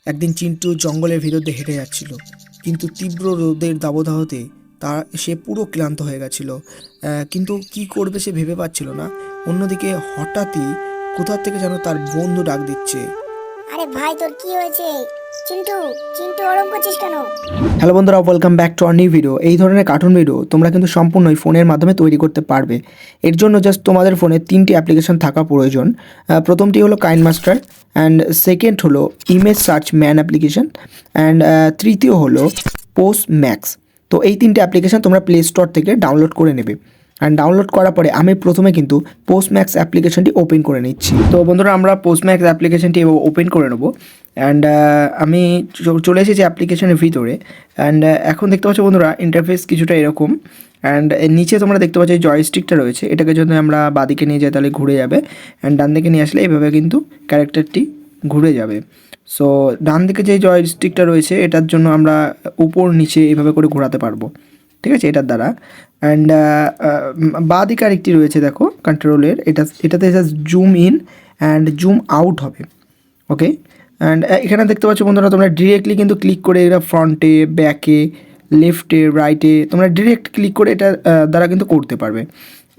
একদিন চিন্টু জঙ্গলের ভিতর দিয়ে হেঁটে যাচ্ছিল, কিন্তু তীব্র রোদের দাবদাহতে সে পুরো ক্লান্ত হয়ে গেছিল। কিন্তু কি করবে সে ভেবে পাচ্ছিল না। অন্যদিকে হঠাৎই কোথা থেকে যেন তার বন্ধু ডাক দিচ্ছে। আরে ভাই, তোর কি হয়েছে? চিন্টু, চিন্টু, ওরম করছিস কেন? হ্যালো বন্ধুরা, welcome back to our new video. এই ধরনের কার্টুন ভিডিও তোমরা কিন্তু সম্পূর্ণই ফোনের মাধ্যমে তৈরি করতে পারবে। এর জন্য জাস্ট তোমাদের ফোনে 3টি অ্যাপ্লিকেশন থাকা প্রয়োজন। প্রথমটি হলো কাইনমাস্টার, অ্যান্ড সেকেন্ড হলো image search man application, and তৃতীয় হলো পোস্ট ম্যাক্স। তো এই 3টে অ্যাপ্লিকেশন তোমরা প্লে স্টোর থেকে ডাউনলোড করে নেবে। অ্যান্ড ডাউনলোড করার পরে আমি প্রথমে কিন্তু পোস্ট ম্যাক্স অ্যাপ্লিকেশনটি ওপেন করে নিচ্ছি। তো বন্ধুরা, আমরা পোস্ট ম্যাক্স অ্যাপ্লিকেশনটি ওপেন করে নেবো। অ্যান্ড আমি চলে এসেছি অ্যাপ্লিকেশনের ভিতরে। অ্যান্ড এখন দেখতে পাচ্ছ বন্ধুরা, ইন্টারফেস কিছুটা এরকম। অ্যান্ড নিচে তোমরা দেখতে পাচ্ছ এই জয়স্টিকটা রয়েছে, এটাকে যদি আমরা বাদিকে নিয়ে যাই তাহলে ঘুরে যাবে। অ্যান্ড ডান দিকে নিয়ে আসলে এইভাবে কিন্তু ক্যারেক্টারটি ঘুরে যাবে। সো ডান দিকে যে জয়স্টিকটা রয়েছে এটার জন্য আমরা উপর নিচে এইভাবে করে ঘোরাতে পারবো, ঠিক আছে, এটার দ্বারা। অ্যান্ড বাঁ দিকে আরেকটি রয়েছে, দেখো কন্ট্রোলের, এটাতে just zoom in and zoom out হবে। ওকে। অ্যান্ড এখানে দেখতে পাচ্ছ বন্ধুরা, তোমরা ডিরেক্টলি কিন্তু ক্লিক করে এটা ফ্রন্টে, ব্যাকে, লেফটে, রাইটে তোমরা ডিরেক্ট ক্লিক করে এটা দ্বারা কিন্তু করতে পারবে,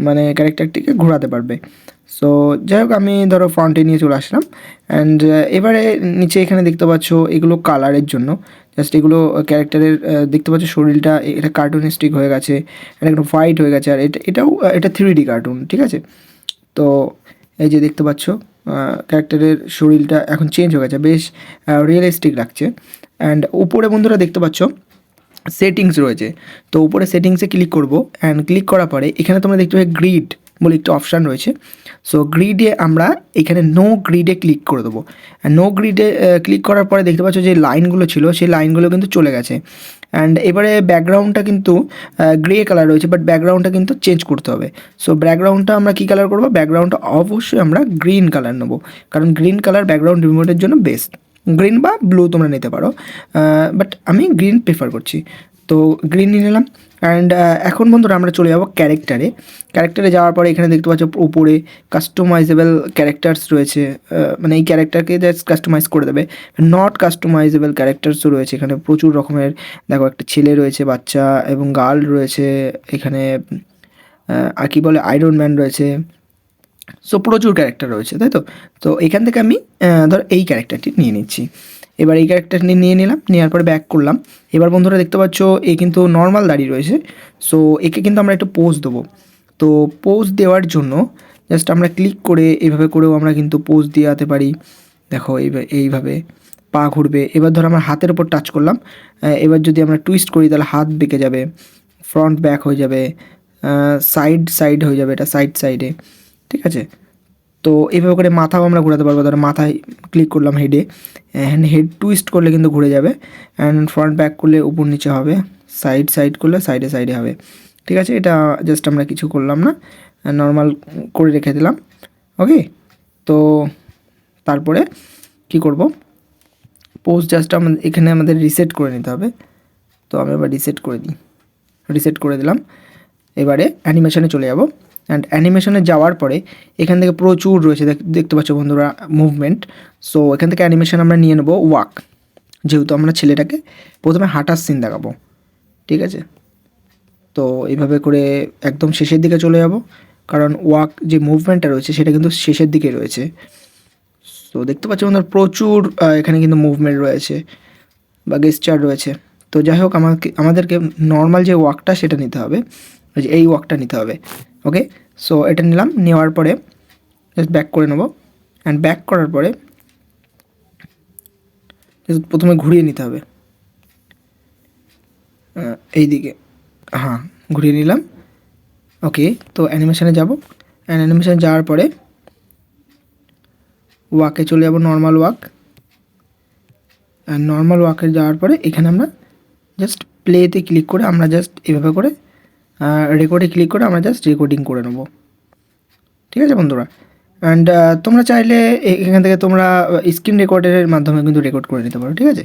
মানে ক্যারেক্টারটিকে ঘোরাতে পারবে। সো যাই হোক, আমি ধরো ফ্রন্টে নিয়ে চলে আসলাম। অ্যান্ড এবারে নিচে এখানে দেখতে পাচ্ছ এগুলো কালারের জন্য। জাস্ট এগুলো ক্যারেক্টারের দেখতে পাচ্ছ শরীরটা এটা কার্টুনিস্টিক হয়ে গেছে, এটা একটু হোয়াইট হয়ে গেছে। আর এটা 3D কার্টুন, ঠিক আছে। তো এই যে দেখতে পাচ্ছ ক্যারেক্টারের শরীরটা এখন চেঞ্জ হয়ে গেছে, বেশ রিয়েলিস্টিক লাগছে। অ্যান্ড উপরে বন্ধুরা দেখতে পাচ্ছ সেটিংস রয়েছে। তো উপরে সেটিংসে ক্লিক করব। অ্যান্ড ক্লিক করার পরে এখানে তোমরা দেখতে পাবে গ্রিড বলে একটা অপশান রয়েছে। সো গ্রিডে আমরা এখানে নো গ্রিডে ক্লিক করে দেবো। নো গ্রিডে ক্লিক করার পরে দেখতে পাচ্ছ যে লাইনগুলো ছিল সেই লাইনগুলো কিন্তু চলে গেছে। অ্যান্ড এবারে ব্যাকগ্রাউন্ডটা কিন্তু গ্রে কালার রয়েছে, বাট ব্যাকগ্রাউন্ডটা কিন্তু চেঞ্জ করতে হবে। সো ব্যাকগ্রাউন্ডটা আমরা কী কালার করবো? ব্যাকগ্রাউন্ডটা অবশ্যই আমরা গ্রিন কালার নেবো, কারণ গ্রিন কালার ব্যাকগ্রাউন্ড রিমোটের জন্য বেস্ট। গ্রিন বা ব্লু তোমরা নিতে পারো, বাট আমি গ্রিন প্রেফার করছি। তো গ্রিন নিয়ে নিলাম। অ্যান্ড এখন বন্ধুরা আমরা চলে যাবো ক্যারেক্টারে যাওয়ার পরে এখানে দেখতে পাচ্ছ উপরে কাস্টমাইজেবল ক্যারেক্টার্স রয়েছে। মানে এই ক্যারেক্টারকে জাস্ট কাস্টমাইজ করে দেবে। নট কাস্টমাইজেবল ক্যারেক্টার্সও রয়েছে এখানে প্রচুর রকমের। দেখো, একটা ছেলে রয়েছে, বাচ্চা এবং গার্ল রয়েছে এখানে। আর কি বলে, আয়রন ম্যান রয়েছে। সো প্রচুর ক্যারেক্টার রয়েছে, তাই তো। তো এখান থেকে আমি ধর এই ক্যারেক্টারটি নিয়ে নিচ্ছি। এবার এই ক্যারেক্টারটি নিয়ে নিলাম, নেওয়ার পরে ব্যাক করলাম। এবার বন্ধুরা দেখতে পাচ্ছ এ কিন্তু নর্মাল দাঁড়িয়ে রয়েছে। সো একে কিন্তু আমরা একটু পোজ দেবো। তো পোজ দেওয়ার জন্য জাস্ট আমরা ক্লিক করে এইভাবে করেও আমরা কিন্তু পোজ দিয়ে যেতে পারি। দেখো এইভাবে পা ঘুরবে। এবার ধর আমরা হাতের ওপর টাচ করলাম, এবার যদি আমরা টুইস্ট করি তাহলে হাত বেঁকে যাবে, ফ্রন্ট ব্যাক হয়ে যাবে, সাইড হয়ে যাবে, এটা সাইডে, ঠিক আছে। তো এইভাবে করে মাথাও আমরা ঘোরাতে পারবো। ধরো মাথায় ক্লিক করলাম, হেডে, অ্যান্ড হেড টুইস্ট করলে কিন্তু ঘুরে যাবে। অ্যান্ড ফ্রন্ট ব্যাক করলে উপর নিচে হবে, সাইড করলে সাইডে হবে, ঠিক আছে। এটা জাস্ট আমরা কিছু করলাম না, নর্মাল করে রেখে দিলাম। ওকে। তো তারপরে কি করব, পোস্ট জাস্ট এখানে আমাদের রিসেট করে নিতে হবে। তো আমি আবার রিসেট করে দিলাম। এবারে অ্যানিমেশনে চলে যাব। অ্যান্ড অ্যানিমেশনে যাওয়ার পরে এখান থেকে প্রচুর রয়েছে, দেখতে পাচ্ছ বন্ধুরা, মুভমেন্ট। সো এখান থেকে অ্যানিমেশন আমরা নিয়ে নেবো ওয়াক, যেহেতু আমরা ছেলেটাকে প্রথমে হাঁটার সিন দেখাবো, ঠিক আছে। তো এইভাবে করে একদম শেষের দিকে চলে যাব, কারণ ওয়াক যে মুভমেন্টটা রয়েছে সেটা কিন্তু শেষের দিকে রয়েছে। তো দেখতে পাচ্ছ বন্ধুরা, প্রচুর এখানে কিন্তু মুভমেন্ট রয়েছে বা গেস্টার রয়েছে। তো যাই হোক, আমাদেরকে নর্মাল যে ওয়াকটা সেটা নিতে হবে, যে এই ওয়াকটা নিতে হবে। ওকে। সো এটা নিলাম, নেওয়ার পরে জাস্ট ব্যাক করে নেব। অ্যান্ড ব্যাক করার পরে প্রথমে ঘুরিয়ে নিতে হবে এই দিকে, হ্যাঁ, ঘুরিয়ে নিলাম। ওকে। তো অ্যানিমেশানে যাব। অ্যান্ড অ্যানিমেশানে যাওয়ার পরে ওয়াকে চলে যাব, নর্মাল ওয়াক। অ্যান্ড নর্মাল ওয়াকে যাওয়ার পরে এখানে আমরা জাস্ট প্লেতে ক্লিক করে আমরা জাস্ট এভাবে করে রেকর্ডে ক্লিক করে আমরা জাস্ট রেকর্ডিং করে নেব, ঠিক আছে বন্ধুরা। অ্যান্ড তোমরা চাইলে এখান থেকে তোমরা স্ক্রিন রেকর্ডের মাধ্যমে কিন্তু রেকর্ড করে নিতে পারো, ঠিক আছে।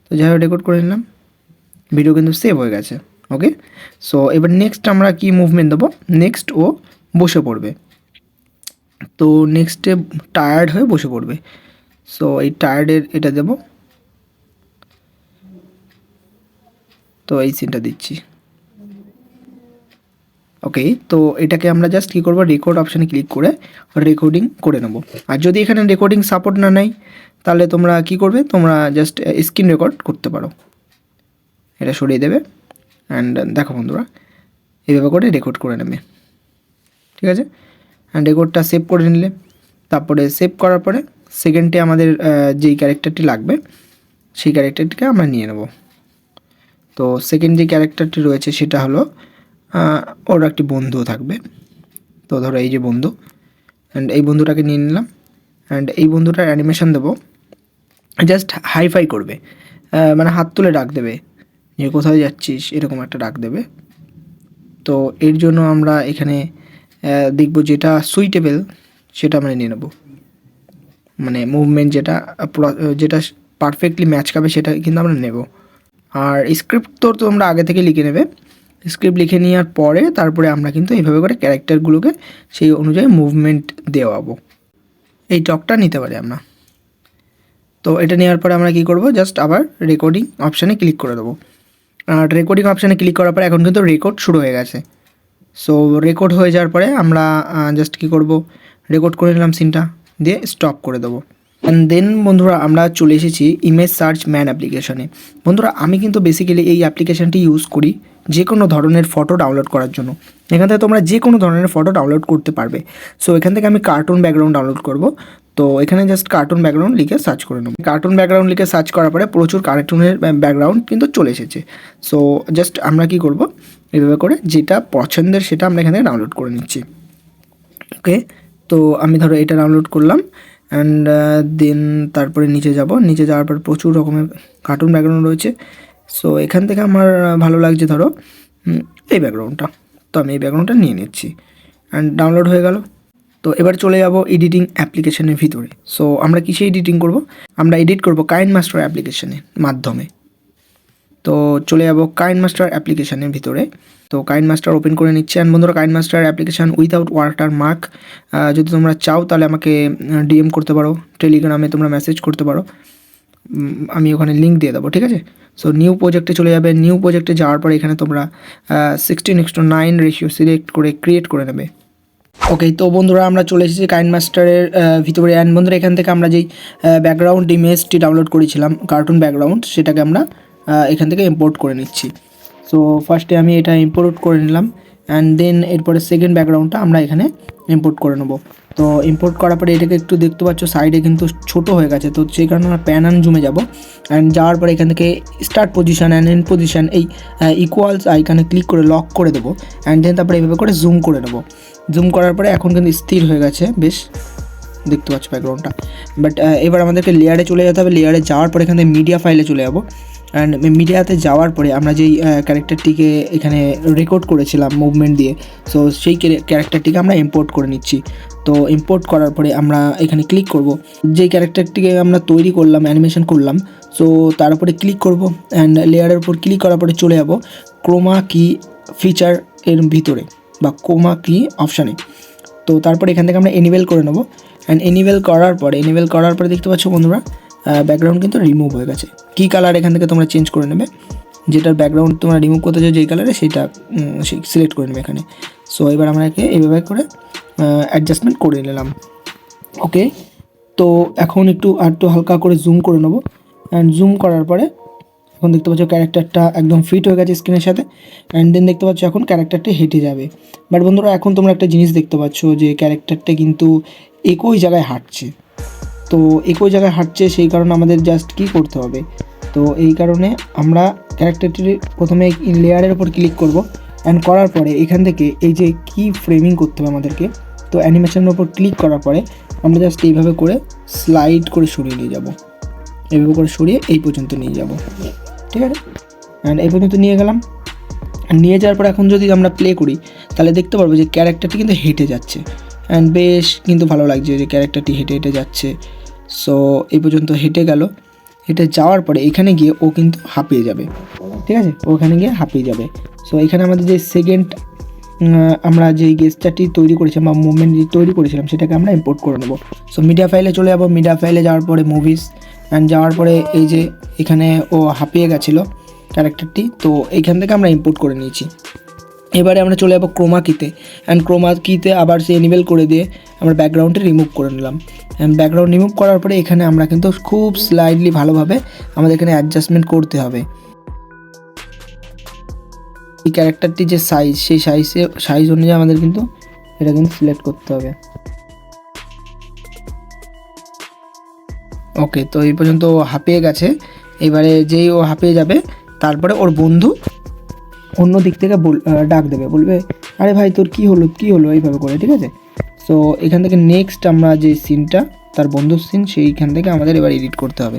তো যাই হোক, রেকর্ড করে নিলাম, ভিডিও কিন্তু সেভ হয়ে গেছে। ওকে। সো এবার নেক্সট আমরা কি মুভমেন্ট দেবো, নেক্সট ও বসে পড়বে। তো নেক্সটে টায়ার্ড হয়ে বসে পড়বে। সো এই টায়ার্ডের এটা দেবো। তো এই সিনটা দিচ্ছি। ওকে, তো এটাকে আমরা জাস্ট কী করবো, রেকর্ড অপশানে ক্লিক করে রেকর্ডিং করে নেব। আর যদি এখানে রেকর্ডিং সাপোর্ট না নেয় তাহলে তোমরা কি করবে, তোমরা জাস্ট স্ক্রিন রেকর্ড করতে পারো। এটা সরিয়ে দেবে অ্যান্ড দেখো বন্ধুরা এইভাবে করে রেকর্ড করে নেবে, ঠিক আছে। অ্যান্ড রেকর্ডটা সেভ করে নিলে, তারপরে সেভ করার পরে সেকেন্ডে আমাদের যেই ক্যারেক্টারটি লাগবে সেই ক্যারেক্টারটিকে আমরা নিয়ে নেব। তো সেকেন্ড যে ক্যারেক্টারটি রয়েছে সেটা হলো ওর একটি বন্ধু থাকবে। তো ধরো এই যে বন্ধু, অ্যান্ড এই বন্ধুটাকে নিয়ে নিলাম। অ্যান্ড এই বন্ধুটার অ্যানিমেশন দেবো, জাস্ট হাইফাই করবে, মানে হাত তুলে ডাক দেবে যে কোথায় যাচ্ছিস, এরকম একটা ডাক দেবে। তো এর জন্য আমরা এখানে দেখব যেটা সুইটেবল সেটা আমরা নিয়ে নেব, মানে মুভমেন্ট যেটা পারফেক্টলি ম্যাচ খাবে সেটা কিন্তু আমরা নেব। আর স্ক্রিপ্ট তো তোমরা আগে থেকে লিখে নেবে, স্ক্রিপ্ট লিখে নেওয়ার পরে তারপরে আমরা কিন্তু এইভাবে করে ক্যারেক্টারগুলোকে সেই অনুযায়ী মুভমেন্ট দেওয়াবো। এই টকটা নিতে পারি আমরা। তো এটা নেওয়ার পরে আমরা কী করব, জাস্ট আবার রেকর্ডিং অপশানে ক্লিক করে দেবো। আর রেকর্ডিং অপশানে ক্লিক করার পরে এখন কিন্তু রেকর্ড শুরু হয়ে গেছে। সো রেকর্ড হয়ে যাওয়ার পরে আমরা জাস্ট কী করব, রেকর্ড করে নিলাম সিনটা, দিয়ে স্টপ করে দেবো। অ্যান্ড দেন বন্ধুরা আমরা চলে এসেছি ইমেজ সার্চ ম্যান অ্যাপ্লিকেশনে। বন্ধুরা আমি কিন্তু বেসিক্যালি এই অ্যাপ্লিকেশানটি ইউজ করি যে কোনো ধরনের ফটো ডাউনলোড করার জন্য। এখান থেকে তোমরা যে কোনো ধরনের ফটো ডাউনলোড করতে পারবে। সো এখান থেকে আমি কার্টুন ব্যাকগ্রাউন্ড ডাউনলোড করব। তো এখানে জাস্ট কার্টুন ব্যাকগ্রাউন্ড লিখে সার্চ করে নেব। কার্টুন ব্যাকগ্রাউন্ড লিখে সার্চ করার পরে প্রচুর কার্টুনের ব্যাকগ্রাউন্ড কিন্তু চলে এসেছে। সো জাস্ট আমরা কি করব, এইভাবে করে যেটা পছন্দের সেটা আমরা এখানে ডাউনলোড করে নিচ্ছি। ওকে, তো আমি ধরো এটা ডাউনলোড করলাম। অ্যান্ড দেন তারপরে নিচে যাব, নিচে যাওয়ার পর প্রচুর রকমের কার্টুন ব্যাকগ্রাউন্ড রয়েছে। সো এখান থেকে আমার ভালো লাগছে ধরো এই ব্যাকগ্রাউন্ডটা, তো আমি এই ব্যাকগ্রাউন্ডটা নিয়ে নিচ্ছি। অ্যান্ড ডাউনলোড হয়ে গেল। তো এবার চলে যাব এডিটিং অ্যাপ্লিকেশনের ভিতরে। সো আমরা কিসে এডিটিং করব, আমরা এডিট করব কাইনমাস্টার অ্যাপ্লিকেশনের মাধ্যমে। তো চলে যাব কাইনমাস্টার অ্যাপ্লিকেশনের ভিতরে। তো কাইনমাস্টার ওপেন করে নিচ্ছে। অ্যান্ড বন্ধুরা কাইনমাস্টার অ্যাপ্লিকেশান উইথাউট ওয়াটারমার্ক যদি তোমরা চাও তাহলে আমাকে ডিএম করতে পারো, টেলিগ্রামে তোমরা মেসেজ করতে পারো, আমি ওখানে লিঙ্ক দিয়ে দেবো, ঠিক আছে। সো নিউ প্রজেক্টে চলে যাবে। নিউ প্রজেক্টে যাওয়ার পরে এখানে তোমরা 16:9 রেশিও সিলেক্ট করে ক্রিয়েট করে নেবে। ওকে, তো বন্ধুরা আমরা চলে এসেছি কাইনমাস্টারের ভিতরে। অ্যান্ড বন্ধুরা এখান থেকে আমরা যেই ব্যাকগ্রাউন্ড ইমেজটি ডাউনলোড করেছিলাম কার্টুন ব্যাকগ্রাউন্ড, সেটাকে আমরা এখান থেকে ইম্পোর্ট করে নিচ্ছি। সো ফার্স্টে আমি এটা ইম্পোর্ট করে নিলাম। অ্যান্ড দেন এরপরে সেকেন্ড ব্যাকগ্রাউন্ডটা আমরা এখানে ইম্পোর্ট করে নেব। তো ইম্পোর্ট করার পরে এটাকে একটু দেখতে পাচ্ছ সাইডে কিন্তু ছোট হয়ে গেছে, তো সেই কারণে আমরা প্যান অ্যান্ড জুমে যাব। অ্যান্ড যাওয়ার পরে এখান থেকে start position and end position এই ইকুয়ালস আইকানে ক্লিক করে লক করে দেবো। অ্যান্ড দেন তারপরে এইভাবে করে জুম করে নেবো। জুম করার পরে এখন কিন্তু স্থির হয়ে গেছে, বেশ দেখতে পাচ্ছ ব্যাকগ্রাউন্ডটা। বাট এবার আমাদেরকে লেয়ারে চলে যেতে হবে। লেয়ারে যাওয়ার পরে এখান থেকে মিডিয়া ফাইলে চলে যাবো। অ্যান্ড মিডিয়াতে যাওয়ার পরে আমরা যেই ক্যারেক্টারটিকে এখানে রেকর্ড করেছিলাম মুভমেন্ট দিয়ে, সো সেই ক্যারেক্টারটিকে আমরা ইম্পোর্ট করে নিচ্ছি। তো ইম্পোর্ট করার পরে আমরা এখানে ক্লিক করব, যেই ক্যারেক্টারটিকে আমরা তৈরি করলাম অ্যানিমেশন করলাম, সো তার উপরে ক্লিক করব। অ্যান্ড লেয়ারের উপর ক্লিক করার পরে চলে যাব ক্রোমা কি ফিচার এর ভিতরে বা ক্রোমা কি অপশানে। তো তারপরে এখান থেকে আমরা এনেবেল করে নেব। অ্যান্ড এনেবেল করার পরে দেখতে পাচ্ছ বন্ধুরা ব্যাকগ্রাউন্ড কিন্তু রিমুভ হয়ে গেছে। কী কালার এখান থেকে তোমরা চেঞ্জ করে নেবে, যেটার ব্যাকগ্রাউন্ড তোমরা রিমুভ করতে চাও যেই কালারে সেইটা সিলেক্ট করে নেবে এখানে। সো এবার আমরা একে এইভাবে করে অ্যাডজাস্টমেন্ট করে নিলাম। ওকে, তো এখন একটু হালকা করে জুম করে নেবো। অ্যান্ড জুম করার পরে এখন দেখতে পাচ্ছ ক্যারেক্টারটা একদম ফিট হয়ে গেছে স্ক্রিনের সাথে। অ্যান্ড দেন দেখতে পাচ্ছ এখন ক্যারেক্টারটি হেঁটে যাবে। বাট বন্ধুরা এখন তোমরা একটা জিনিস দেখতে পাচ্ছ যে ক্যারেক্টারটা কিন্তু একই জায়গায় হাঁটছে। তো একই জায়গায় হাঁটছে, সেই কারণে আমাদের জাস্ট কী করতে হবে, তো এই কারণে আমরা ক্যারেক্টারটির প্রথমে লেয়ারের উপর ক্লিক করব। অ্যান্ড করার পরে এখান থেকে এই যে কি ফ্রেমিং করতে হবে আমাদেরকে, তো অ্যানিমেশনের উপর ক্লিক করার পরে আমরা জাস্ট এইভাবে করে স্লাইড করে সরিয়ে নিয়ে যাব, এইভাবে করে সরিয়ে এই পর্যন্ত নিয়ে যাব, ঠিক আছে। অ্যান্ড এই পর্যন্ত নিয়ে গেলাম। নিয়ে যাওয়ার পর এখন যদি আমরা প্লে করি তাহলে দেখতে পারবো যে ক্যারেক্টারটি কিন্তু হেঁটে যাচ্ছে। অ্যান্ড বেশ কিন্তু ভালো লাগছে যে ক্যারেক্টারটি হেঁটে হেঁটে যাচ্ছে। সো এই পর্যন্ত হেঁটে গেল। হেঁটে যাওয়ার পরে এখানে গিয়ে ও কিন্তু হাঁপিয়ে যাবে, ঠিক আছে, ওখানে গিয়ে হাঁপিয়ে যাবে। সো এখানে আমাদের যে সেকেন্ড আমরা যেই গেস্টারটি তৈরি করেছিলাম বা মুভমেন্ট তৈরি করেছিলাম সেটাকে আমরা ইম্পোর্ট করে নেবো। সো মিডিয়া ফাইলে চলে যাবো। মিডিয়া ফাইলে যাওয়ার পরে মুভিস, অ্যান্ড যাওয়ার পরে এই যে এখানে ও হাঁপিয়ে গেছিলো, ক্যারেক্টারটি, তো এইখান থেকে আমরা ইম্পোর্ট করে নিয়েছি। এবারে আমরা চলে যাবো ক্রোমা কিতে, অ্যান্ড ক্রোমা কিতে আবার সে এনেবল করে দিয়ে আমরা ব্যাকগ্রাউন্ডে রিমুভ করে নিলাম। অ্যান্ড ব্যাকগ্রাউন্ড রিমুভ করার পরে এখানে আমরা কিন্তু খুব স্লাইডলি ভালোভাবে আমাদের এখানে অ্যাডজাস্টমেন্ট করতে হবে। এই ক্যারেক্টারটি যে সাইজ, সেই সাইজ অনুযায়ী আমাদের কিন্তু এটা কিন্তু সিলেক্ট করতে হবে। ওকে, তো এই পর্যন্ত ও হাঁপিয়ে গেছে। এবারে যেই ও হাঁপিয়ে যাবে তারপরে ওর বন্ধু অন্য দিক থেকে ডাক দেবে, বলবে আরে ভাই তোর কী হলো এইভাবে করে, ঠিক আছে। সো এখান থেকে নেক্সট আমরা যে সিনটা, তার বন্ধুর সিন, সেইখান থেকে আমাদের এবার এডিট করতে হবে।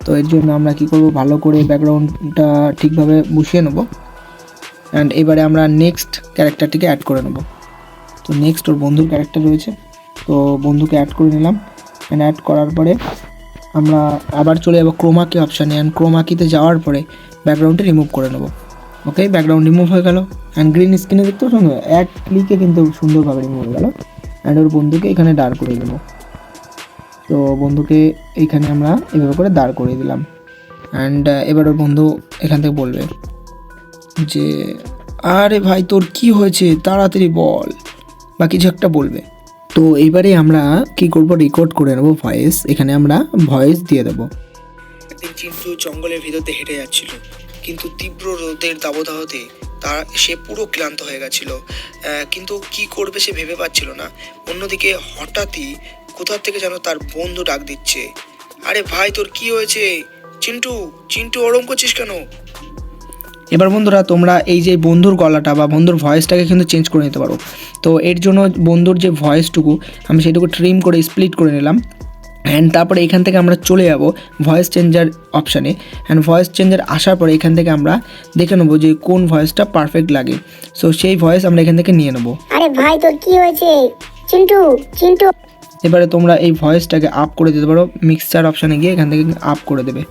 তো এর জন্য আমরা কী করব, ভালো করে ব্যাকগ্রাউন্ডটা ঠিকভাবে বসিয়ে নেব। অ্যান্ড এবারে আমরা নেক্সট ক্যারেক্টারটিকে অ্যাড করে নেব। তো নেক্সট ওর বন্ধুর ক্যারেক্টার রয়েছে, তো বন্ধুকে অ্যাড করে নিলাম। অ্যান্ড অ্যাড করার পরে আমরা আবার চলে যাবো ক্রোমা কি অপশানে, অ্যান্ড ক্রোমা কিতে যাওয়ার পরে ব্যাকগ্রাউন্ডটা রিমুভ করে নেব। ওকে, ব্যাকগ্রাউন্ড রিমুভ হয়ে গেল। অ্যান্ড গ্রিন স্ক্রিনে দেখতেও সুন্দর, এক ক্লিকে কিন্তু সুন্দরভাবে রিমুভ হয়ে গেল। অ্যান্ড ওর বন্ধুকে এখানে দাঁড় করে দেবো। তো বন্ধুকে এইখানে আমরা এভাবে করে দাঁড় করিয়ে দিলাম। অ্যান্ড এবার ওর বন্ধু এখান থেকে বলবে যে আরে ভাই তোর কি হয়েছে, তাড়াতাড়ি বল, বা কিছু একটা বলবে। তো এইবারে আমরা কি করব, রেকর্ড করে নেবো ভয়েস। এখানে আমরা ভয়েস দিয়ে দেবো। একদিন চিন্টু জঙ্গলের ভিতর দিয়ে হেঁটে যাচ্ছিল, কিন্তু তীব্র রোদের দাবদাহতে সে পুরো ক্লান্ত হয়ে গেছিল, কিন্তু কি করবে সে ভেবে পাচ্ছিল না। অন্যদিকে হঠাৎই কোথা থেকে যেন তার বন্ধু ডাক দিচ্ছে, আরে ভাই তোর কি হয়েছে, চিন্টু চিন্টু ওরম করছিস কেন। এবার বন্ধুরা তোমরা এই যে বন্ধুর গলাটা বা বন্ধুর ভয়েসটাকে কিন্তু চেঞ্জ করে নিতে পারো। তো এর জন্য বন্ধুর যে ভয়েসটুকু আমি সেটুকু ট্রিম করে স্প্লিট করে নিলাম। অ্যান্ড তারপরে এখান থেকে আমরা চলে যাব ভয়েস চেঞ্জার অপশানে। অ্যান্ড ভয়েস চেঞ্জার আসার পরে এখান থেকে আমরা দেখে নেবো যে কোন ভয়েসটা পারফেক্ট লাগে। সো সেই ভয়েস আমরা এখান থেকে নিয়ে নেবো। আরে ভাই তোর কি হয়েছে, চিন্টু চিন্টু। এবারে তোমরা এই ভয়েসটাকে আপ করে দিতে পারো, মিক্সচার অপশানে গিয়ে এখান থেকে আপ করে দেবে।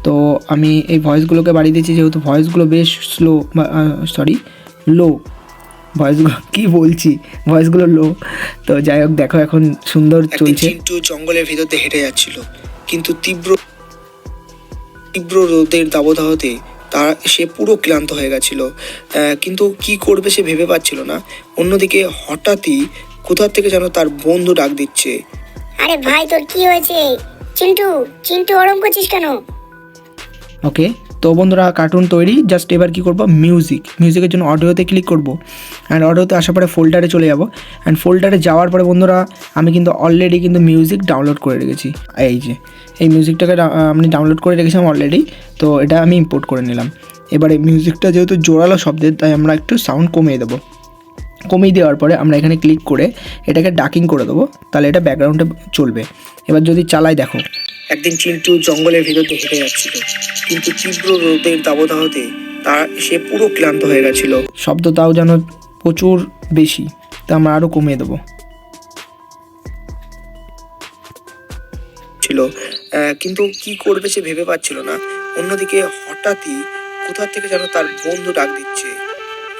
তো আমি এই ভয়েসগুলোকে বাড়িয়ে দিচ্ছি, যেহেতু ভয়েসগুলো বেশ স্লো, লো ভয়েসগুলো, কি বলছি, ভয়েসগুলো লো। তো যাই হোক, দেখো এখন সুন্দর চলছে। চিন্টু জঙ্গলের ভিতর দিয়ে হেঁটে যাচ্ছিল, কিন্তু তীব্র রোদের দাবদাহতে সে পুরো ক্লান্ত হয়ে গেছিল, কিন্তু কি করবে সে ভেবে পাচ্ছিল না। অন্যদিকে হঠাৎই কোথা থেকে যেন তার বন্ধু ডাক দিচ্ছে, আরে ভাই তোর কি হয়েছে, চিন্টু চিন্টু ওরম করছিস কেন। ওকে, তো বন্ধুরা কার্টুন তৈরি। জাস্ট এবার কী করবো, মিউজিকের জন্য অডিওতে ক্লিক করবো। অ্যান্ড অডিওতে আসার পরে ফোল্ডারে চলে যাব। অ্যান্ড ফোল্ডারে যাওয়ার পরে বন্ধুরা আমি কিন্তু অলরেডি কিন্তু মিউজিক ডাউনলোড করে রেখেছি। এই যে এই মিউজিকটাকে আমি ডাউনলোড করে রেখেছিলাম অলরেডি, তো এটা আমি ইম্পোর্ট করে নিলাম। এবারে মিউজিকটা যেহেতু জোরালো শব্দের, তাই আমরা একটু সাউন্ড কমিয়ে দেবো। কমিয়ে দেওয়ার পরে আমরা এখানে ক্লিক করে এটাকে ডাকিং করে দেবো, তাহলে এটা ব্যাকগ্রাউন্ডে চলবে। এবার যদি চালাই, দেখো একদিন চিন্টু জঙ্গলের ভিতর দিয়ে হেঁটে যাচ্ছিল, কিন্তু তীব্র রোদের দাবদাহতে সে পুরো ক্লান্ত হয়ে গেছিল। শব্দটাও যেন প্রচুর বেশি, তা আমরা আরও কমিয়ে দেবো ছিল, কিন্তু কি করবে সে ভেবে পাচ্ছিল না। অন্যদিকে হঠাৎই কোথা থেকে যেন তার বন্ধু ডাক দিচ্ছে,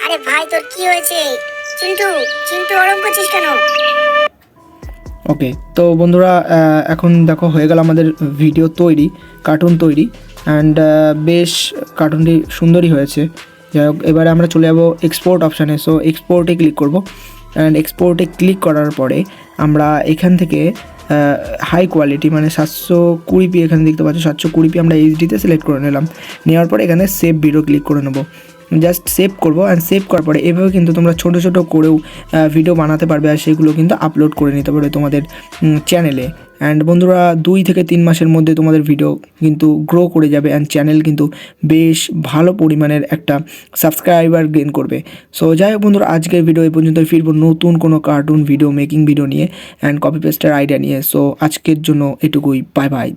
আরে ভাই তোর কি হয়েছে, চিন্টু চিন্টু ওরম করছিস কেন। ওকে, তো বন্ধুরা এখন দেখো হয়ে গেল আমাদের ভিডিও তৈরি, কার্টুন তৈরি। অ্যান্ড বেশ কার্টুনটি সুন্দরই হয়েছে। যাই হোক, এবারে আমরা চলে যাবো এক্সপোর্ট অপশানে। সো এক্সপোর্টে ক্লিক করব। অ্যান্ড এক্সপোর্টে ক্লিক করার পরে আমরা এখান থেকে হাই কোয়ালিটি মানে 720p এখানে দেখতে পাচ্ছ, 720p আমরা এইচডিতে সিলেক্ট করে নিলাম। নেওয়ার পরে এখানে সেভ ভিডিও ক্লিক করে নেবো। জাস্ট সেভ করবো। অ্যান্ড সেভ করার পরে এভাবে কিন্তু তোমরা ছোটো ছোটো করেও ভিডিও বানাতে পারবে, আর সেগুলো কিন্তু আপলোড করে নিতে পারবে তোমাদের চ্যানেলে। অ্যান্ড বন্ধুরা 2 থেকে 3 মাসের মধ্যে তোমাদের ভিডিও কিন্তু গ্রো করে যাবে, অ্যান্ড চ্যানেল কিন্তু বেশ ভালো পরিমাণের একটা সাবস্ক্রাইবার গেইন করবে। সো যাই হোক বন্ধুরা, আজকের ভিডিও এই পর্যন্ত। ফিরবো নতুন কোনো কার্টুন ভিডিও, মেকিং ভিডিও নিয়ে, অ্যান্ড কপি পেস্টের আইডিয়া নিয়ে। সো আজকের জন্য এটুকুই, বাই বাই।